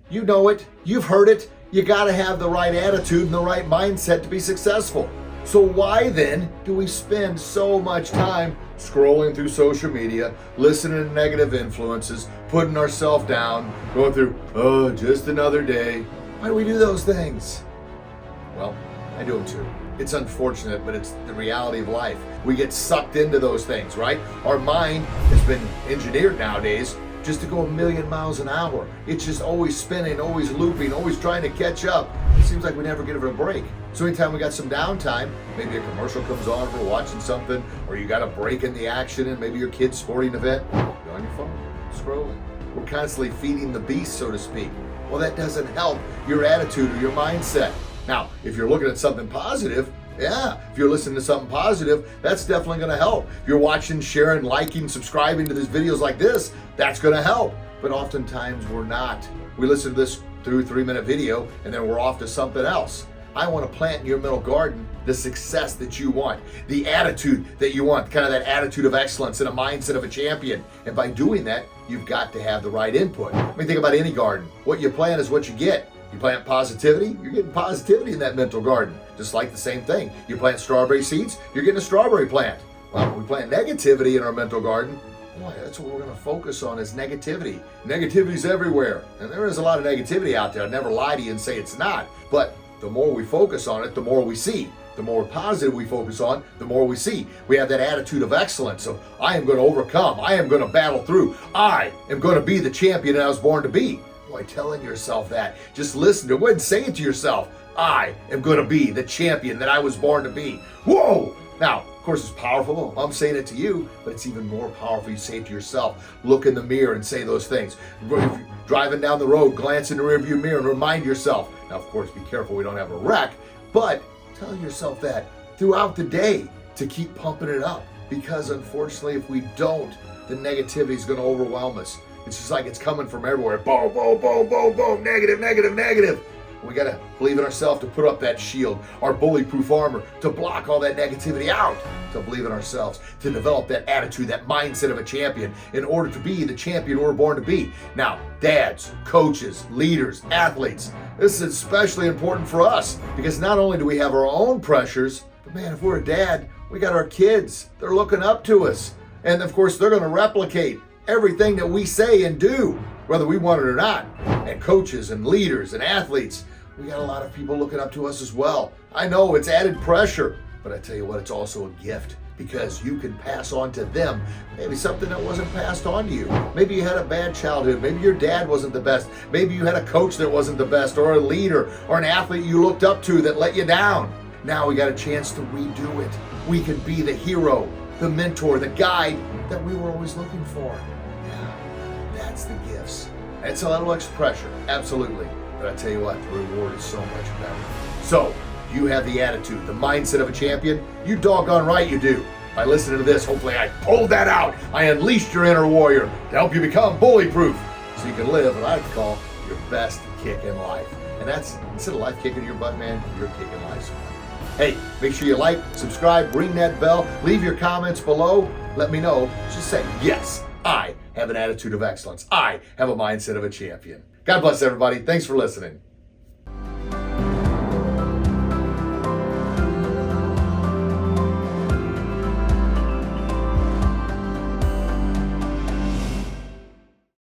You know it. You've heard it. You got to have the right attitude and the right mindset to be successful. So why then do we spend so much time scrolling through social media, listening to negative influences, putting ourselves down, going through, oh, just another day? Why do we do those things? Well, I do them too. It's unfortunate, but it's the reality of life. We get sucked into those things, right? Our mind has been engineered nowadays just to go 1,000,000 miles an hour. It's just always spinning, always looping, always trying to catch up. It seems like we never give it a break. So anytime we got some downtime, maybe a commercial comes on for watching something, or you got a break in the action and maybe your kid's sporting event, you're on your phone, scrolling. We're constantly feeding the beast, so to speak. Well, that doesn't help your attitude or your mindset. Now, if you're looking at something positive, yeah, if you're listening to something positive, that's definitely going to help. If you're watching, sharing, liking, subscribing to these videos like this, that's going to help. But oftentimes we're not. We listen to this 2 or 3 minute video and then we're off to something else. I want to plant in your mental garden the success that you want, the attitude that you want, kind of that attitude of excellence and a mindset of a champion. And by doing that, you've got to have the right input. I mean, think about any garden. What you plant is what you get. You plant positivity, you're getting positivity in that mental garden. Just like the same thing. You plant strawberry seeds, you're getting a strawberry plant. Well, when we plant negativity in our mental garden, boy, that's what we're going to focus on is negativity. Negativity's everywhere. And there is a lot of negativity out there. I'd never lie to you and say it's not. But the more we focus on it, the more we see. The more positive we focus on, the more we see. We have that attitude of excellence. So I am going to overcome. I am going to battle through. I am going to be the champion that I was born to be. Boy, telling yourself that. Just listen to it and say it to yourself. I am going to be the champion that I was born to be. Whoa! Now, of course, it's powerful. I'm saying it to you, but it's even more powerful. You say it to yourself. Look in the mirror and say those things. If you're driving down the road, glance in the rearview mirror and remind yourself. Now, of course, be careful we don't have a wreck, but tell yourself that throughout the day to keep pumping it up. Because unfortunately, if we don't, the negativity is going to overwhelm us. It's just like it's coming from everywhere. Boom, boom, boom, boom, boom. Negative, negative, negative. We got to believe in ourselves to put up that shield, our bulletproof armor, to block all that negativity out, to believe in ourselves, to develop that attitude, that mindset of a champion in order to be the champion we're born to be. Now, dads, coaches, leaders, athletes, this is especially important for us because not only do we have our own pressures, but man, if we're a dad, we got our kids. They're looking up to us. And of course, they're going to replicate everything that we say and do, whether we want it or not. And coaches and leaders and athletes, we got a lot of people looking up to us as well. I know it's added pressure, but I tell you what, it's also a gift because you can pass on to them maybe something that wasn't passed on to you. Maybe you had a bad childhood. Maybe your dad wasn't the best. Maybe you had a coach that wasn't the best, or a leader or an athlete you looked up to that let you down. Now we got a chance to redo it. We can be the hero, the mentor, the guide that we were always looking for. That's the gifts. It's a little extra pressure, absolutely. But I tell you what, the reward is so much better. So, you have the attitude, the mindset of a champion. You doggone right you do. By listening to this, hopefully I pulled that out. I unleashed your inner warrior to help you become bully-proof so you can live what I call your best kick in life. And that's, instead of life kicking your butt, man, you're kicking life's butt. Hey, make sure you like, subscribe, ring that bell, leave your comments below. Let me know. Just say, yes, I have an attitude of excellence. I have a mindset of a champion. God bless everybody. Thanks for listening.